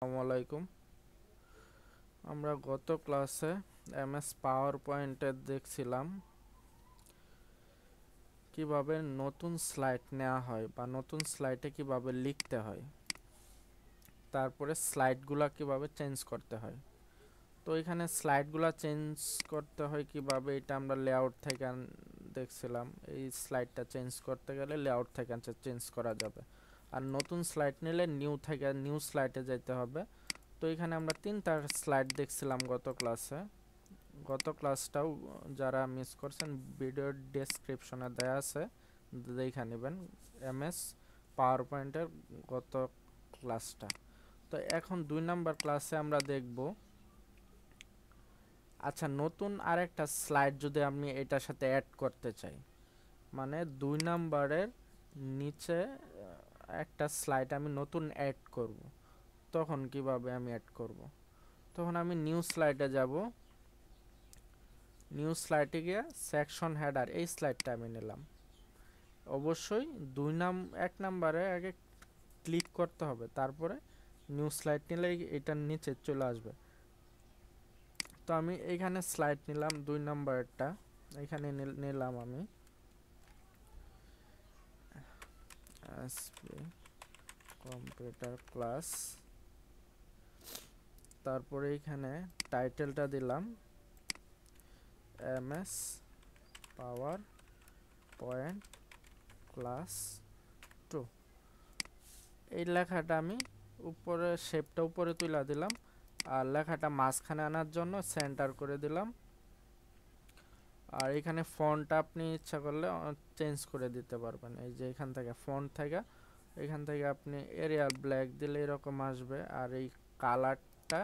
আসসালামু আলাইকুম। আমরা গত ক্লাসে এমএস পাওয়ার পয়েন্টে দেখছিলাম কিভাবে নতুন স্লাইড নেওয়া হয় বা নতুন স্লাইডে কিভাবে লিখতে হয়, তারপরে স্লাইডগুলো কিভাবে চেঞ্জ করতে হয়। তো এখানে স্লাইডগুলো চেঞ্জ করতে হয় কিভাবে, এটা আমরা লেআউট থেকে দেখছিলাম। এই স্লাইডটা চেঞ্জ করতে গেলে লেআউট থেকে চেঞ্জ করা যাবে, আর নতুন স্লাইড নিলে নিউ থেকে নিউ স্লাইডে যেতে হবে। তো এখানে আমরা তিনটা স্লাইড দেখছিলাম গত ক্লাসটাও যারা মিস করছেন ভিডিওর ডেসক্রিপশনে দেয়া আছে, দেখে নেবেন এমএস পাওয়ার পয়েন্টের গত ক্লাসটা। তো এখন 2 নাম্বার ক্লাসে আমরা দেখব, আচ্ছা নতুন আরেকটা স্লাইড যদি আমি এটার সাথে অ্যাড করতে চাই, মানে 2 নাম্বারের নিচে একটা স্লাইড আমি নতুন অ্যাড করব, তখন কিভাবে আমি অ্যাড করব। তখন আমি নিউ স্লাইডে যাব, নিউ স্লাইডে গিয়ে সেকশন হেডার এই স্লাইডটা আমি নিলাম। অবশ্যই 1 নাম্বারে আগে ক্লিক করতে হবে, তারপরে নিউ স্লাইড নিলে এটার নিচে চলে আসবে। তো আমি এখানে স্লাইড নিলাম 2 নাম্বারটা, এখানে নিলাম আমি কম্পিউটার ক্লাস। তারপরে এখানে টাইটেলটা দিলাম এমএস পাওয়ার পয়েন্ট ক্লাস 2। এই লেখাটা আমি উপরে শেপটা উপরে তুলে দিলাম, আর লেখাটা মাঝখানে আনার জন্য সেন্টার করে দিলাম। আর এখানে ফন্টটা আপনি ইচ্ছা করলে চেঞ্জ করে দিতে পারবেন। এই যে এখান থেকে ফন্ট থেকে এখান থেকে আপনি এরিয়াল ব্ল্যাক দিলে এরকম আসবে, আর এই কালারটা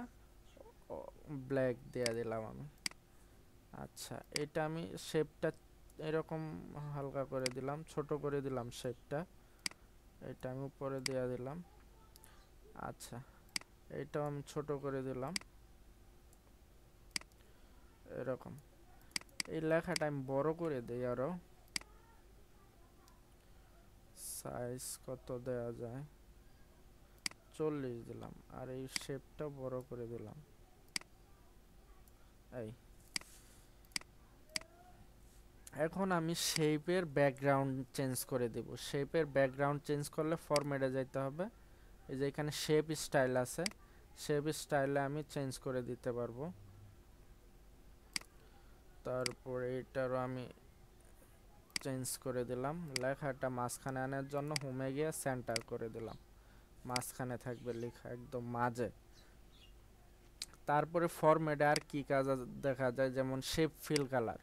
ব্ল্যাক দিয়ে দিলাম আমি। আচ্ছা এটা আমি শেপটা এরকম হালকা করে দিলাম, ছোট করে দিলাম শেপটা, এটা আমি উপরে দিয়ে দিলাম। আচ্ছা এটাও আমি ছোট করে দিলাম এরকম। এই লেখাটা আমি বড় করে দিই, আরো সাইজ কত দেয়া যায়, 40 দিলাম, আর এই শেপটা বড় করে দিলাম। এই এখন আমি শেপের ব্যাকগ্রাউন্ড চেঞ্জ করে দেব। শেপের ব্যাকগ্রাউন্ড চেঞ্জ করলে ফরম্যাটে যেতে হবে, এই যে এখানে শেপ স্টাইল আছে, শেপ স্টাইলে আমি চেঞ্জ করে দিতে পারবো। তারপরে এটারও আমি চেঞ্জ করে দিলাম, লেখাটা মাঝখানে আনার জন্য হোমে গিয়ে সেন্টার করে দিলাম, মাঝখানে থাকবে লেখা একদম মাঝে। তারপরে ফরম্যাটে আর কি কাজ দেখা যায়, যেমন shape fill colour.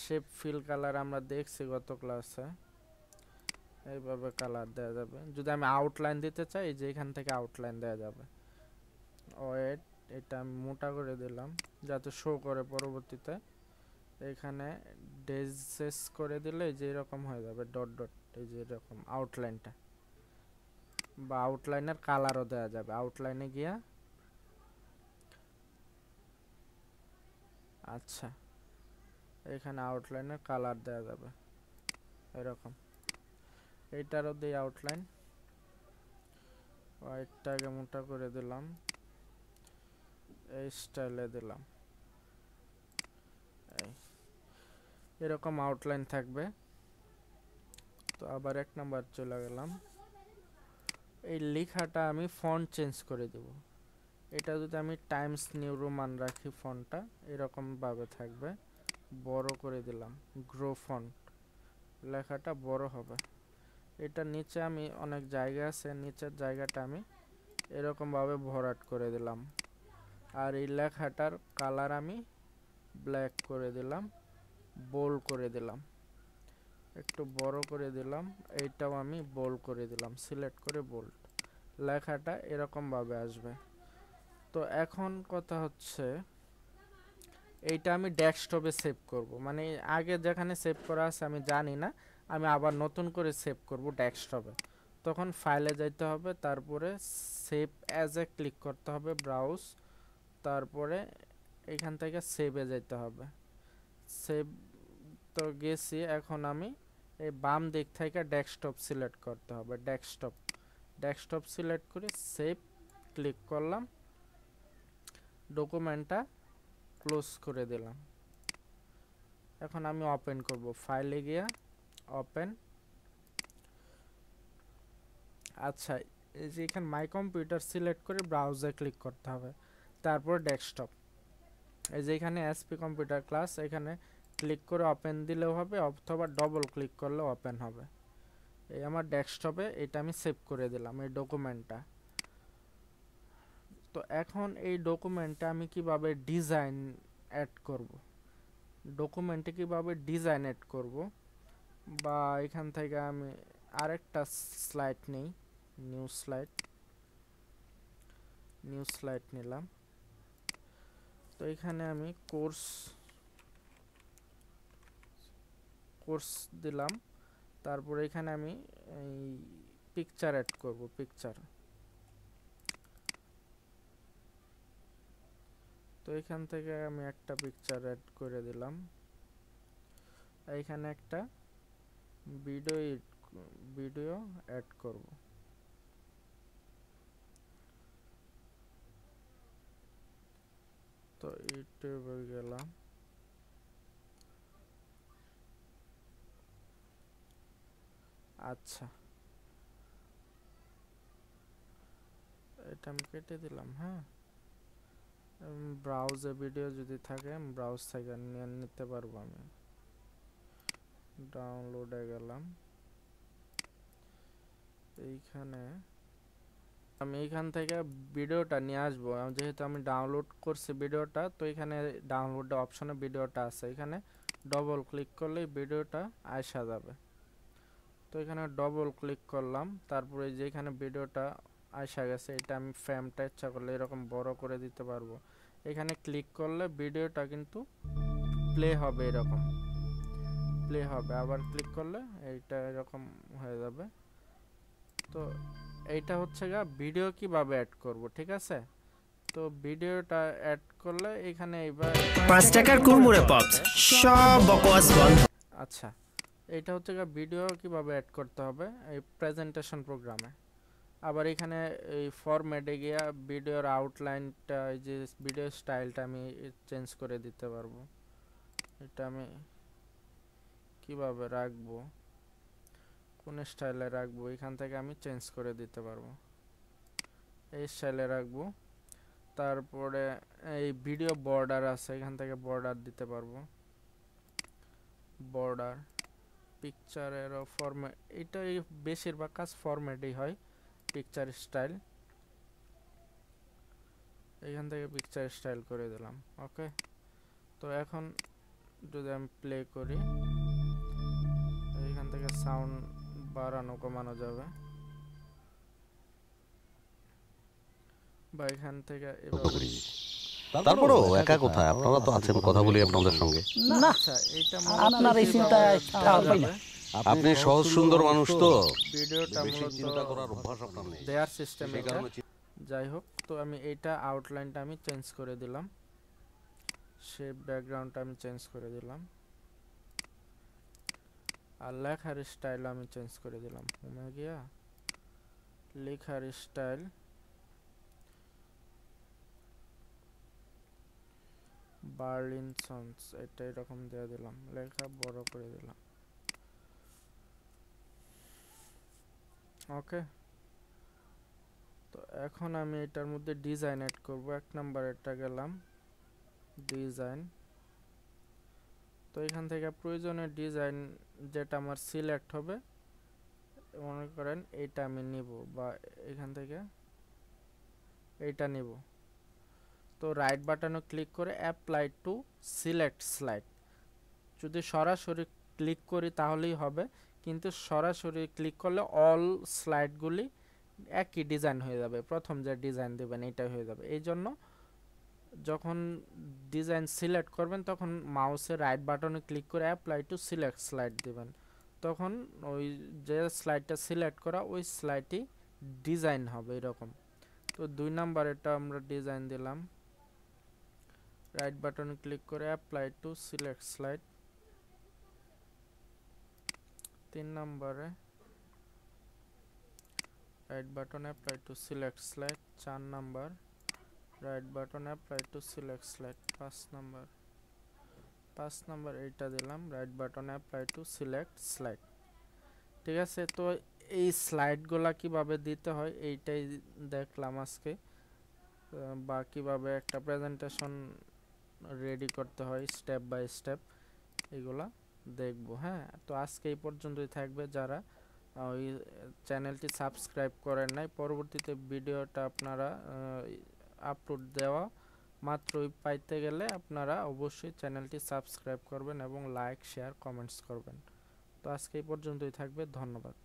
Shape fill colour আমরা দেখছি গত ক্লাসে, এইভাবে কালার দেওয়া যাবে। যদি আমি আউটলাইন দিতে চাই, যে এখান থেকে আউটলাইন দেওয়া যাবে। ওয়েট, এটা আমি মোটা করে দিলাম যাতে শো করে পরবর্তীতে। এখানে ডেজেস করে দিলে যে এরকম হয়ে যাবে ডট ডট, এই যে এরকম আউটলাইনটা, বা আউটলাইনের কালারও দেওয়া যাবে। আউটলাইনে গিয়া আচ্ছা এখানে আউটলাইনের কালার দেওয়া যাবে এরকম। এইটারও দিই আউটলাইন, হোয়াইটটাকে মোটা করে দিলাম, এই স্টাইলে দিলাম, এই এরকম আউটলাইন থাকবে। তো আবার 1 নাম্বার চলে গেলাম, এই লেখাটা আমি ফন্ট চেঞ্জ করে দেব। এটা যদি আমি টাইমস নিউ রোমান রাখি, ফন্টটা এরকম ভাবে থাকবে, বড় করে দিলাম, গ্রো ফন্ট, লেখাটা বড় হবে। এটা নিচে আমি অনেক জায়গা আছে, নিচের জায়গাটা আমি এরকম ভাবে ভরাট করে দিলাম। আর এই লেখাটার কালার আমি ব্ল্যাক করে দিলাম, বোল্ড করে দিলাম, একটু বড় করে দিলাম। এইটাও আমি বোল্ড করে দিলাম, সিলেক্ট করে বোল্ড। লেখাটা এরকম ভাবে আসবে। তো এখন কথা হচ্ছে, এইটা আমি ডেস্কটপে সেভ করব, মানে আগে যেখানে সেভ করা আছে আমি জানি না, আমি আবার নতুন করে সেভ করব ডেস্কটপে। তখন ফাইলে যাইতে হবে, তারপরে সেভ অ্যাজ এ ক্লিক করতে হবে, ব্রাউজ, তারপরে এখান থেকে সেভে যেতে হবে। সেভ তো গেছি, এখন আমি এই বাম দিক থেকে ডেস্কটপ সিলেক্ট করতে হবে, ডেস্কটপ সিলেক্ট করে সেভ ক্লিক করলাম, ডকুমেন্টটা ক্লোজ করে দিলাম। এখন আমি ওপেন করব, ফাইলে গিয়া ওপেন। আচ্ছা, এই যে এখানে মাই কম্পিউটার সিলেক্ট করে ব্রাউজার ক্লিক করতে হবে, তারপর ডেস্কটপ। এই যে এখানে এসপি কম্পিউটার ক্লাস, এখানে ক্লিক করে ওপেন দিলেও হবে অথবা ডবল ক্লিক করলে ওপেন হবে। এই আমার ডেস্কটপে এটা আমি সেভ করে দিলাম এই ডকুমেন্টটা। তো এখন এই ডকুমেন্টে আমি কিভাবে ডিজাইন অ্যাড করব, ডকুমেন্টে কিভাবে ডিজাইন অ্যাড করব, বা এখান থেকে আমি আরেকটা স্লাইড নেই, নিউ স্লাইড নিলাম। তো এখানে আমি কোর্স দিলাম, তারপরে এখানে আমি এই পিকচার অ্যাড করব, পিকচার। তো এখান থেকে আমি একটা পিকচার অ্যাড করে দিলাম। এইখানে একটা ভিডিও অ্যাড করব। তো ইউটিউবে গেলাম, আচ্ছা এটা আমি কেটে দিলাম। হ্যাঁ, ব্রাউজে ভিডিও যদি থাকে ব্রাউজ থেকে নিয়ে নিতে পারবো। আমি ডাউনলোডে গেলাম, এইখানে আমি এইখান থেকে ভিডিওটা নিয়ে আসবো। যেহেতু আমি ডাউনলোড করছি ভিডিওটা, তো এখানে ডাউনলোড অপশনে ভিডিওটা আছে, এখানে ডবল ক্লিক করলেই ভিডিওটা আসা যাবে। তো এখানে ডবল ক্লিক করলাম, তারপরে যে এখানে ভিডিওটা আসা গেছে, এটা আমি ফ্রেমটা ইচ্ছা করলে এরকম বড় করে দিতে পারবো। এখানে ক্লিক করলে ভিডিওটা কিন্তু প্লে হবে, এরকম প্লে হবে। আবার ক্লিক করলে এইটা এরকম হয়ে যাবে। তো এইটা হচ্ছে গা ভিডিও কিভাবে অ্যাড করব, ঠিক আছে। তো ভিডিওটা অ্যাড করলে এখানে এবার 5 টাকার কুরমুরে পপস সব বকওয়াস বন্ধ। আচ্ছা, এইটা হচ্ছে গা ভিডিও কিভাবে অ্যাড করতে হবে এই প্রেজেন্টেশন প্রোগ্রামে। আবার এখানে এই ফরম্যাটে গিয়া ভিডিওর আউটলাইনটা, এই যে ভিডিও স্টাইলটা আমি চেঞ্জ করে দিতে পারবো। এটা আমি কিভাবে রাখবো, কোন স্টাইলে রাখবো, এখান থেকে আমি চেঞ্জ করে দিতে পারবো। এই স্টাইলে রাখবো। তারপরে এই ভিডিও বর্ডার আছে, এখান থেকে বর্ডার দিতে পারবো। বর্ডার পিকচারের ফরম্যাট, এটা বেশিরভাগ কাজ ফরম্যাটেই হয়। পিকচার স্টাইল, এখান থেকে পিকচার স্টাইল করে দিলাম। ওকে, তো এখন যদি আমি প্লে করি, এখান থেকে সাউন্ড বাড়ানো কমানো যাবে, বা এখান থেকে এভাবে। তারপরেও একা কোথায়, আপনারা তো আছেন, কথা বলি আপনাদের সঙ্গে। না, আচ্ছা, এইটা আপনার এই চিন্তায় পাই না। আপনি সহজ সুন্দর মানুষ, তো ভিডিওটা বেশি মূলত চিন্তা করার অভ্যাস আপনার নেই। দেয়ার সিস্টেম সেই এটা। কারণে যাই হোক, তো আমি এইটা আউটলাইনটা আমি চেঞ্জ করে দিলাম, শেপ ব্যাকগ্রাউন্ডটা আমি চেঞ্জ করে দিলাম, আর লেখার স্টাইল আমি চেঞ্জ করে দিলাম। হোমে গিয়া লেখার স্টাইল বার্লিন সন্স, এটা এরকম দিয়ে দিলাম, লেখা বড় করে দিলাম। ওকে, তো এখন আমি এটার মধ্যে ডিজাইন অ্যাড করব। 1 নাম্বার এটা গেলাম ডিজাইন। তো এখান থেকে প্রয়োজনীয় ডিজাইন যেটা আমার সিলেক্ট হবে, মনে করেন এইটা আমি নিব, বা এখান থেকে এইটা নিব। তো রাইট বাটনে ক্লিক করে অ্যাপ্লাই টু সিলেক্ট স্লাইড। যদি সরাসরি ক্লিক করি তাহলেই হবে, কিন্তু সরাসরি ক্লিক করলে অল স্লাইডগুলি একই ডিজাইন হয়ে যাবে, প্রথম যে ডিজাইন দেবেন এইটাই হয়ে যাবে। এই জন্য যখন ডিজাইন সিলেক্ট করবেন তখন মাউসের রাইট বাটনে ক্লিক করে অ্যাপ্লাই টু সিলেক্ট স্লাইড দিবেন, তখন ওই যে স্লাইডটা সিলেক্ট করা ওই স্লাইডটি ডিজাইন হবে এরকম। তো 2 নাম্বার এটা আমরা ডিজাইন দিলাম, রাইট বাটনে ক্লিক করে অ্যাপ্লাই টু সিলেক্ট স্লাইড। 3 নম্বরে right button apply to select slide 4 number, right button apply to select slide 5 number এইটা দিলাম, right button apply to select slide. ঠিক আছে, তো এই স্লাইডগুলা কিভাবে দিতে হয় এইটাই দেখলাম আজকে, বা কিভাবে একটা প্রেজেন্টেশন রেডি করতে হয় স্টেপ বাই স্টেপ এগুলা দেখবো। হ্যাঁ, তো আজকে এই পর্যন্তই থাকবে। যারা ওই চ্যানেলটি সাবস্ক্রাইব করেন নাই, পরবর্তীতে ভিডিওটা আপনারা আপলোড দেওয়া মাত্রই পাইতে গেলে আপনারা অবশ্যই চ্যানেলটি সাবস্ক্রাইব করবেন এবং লাইক শেয়ার কমেন্টস করবেন। তো আজকে এই পর্যন্তই থাকবে, ধন্যবাদ।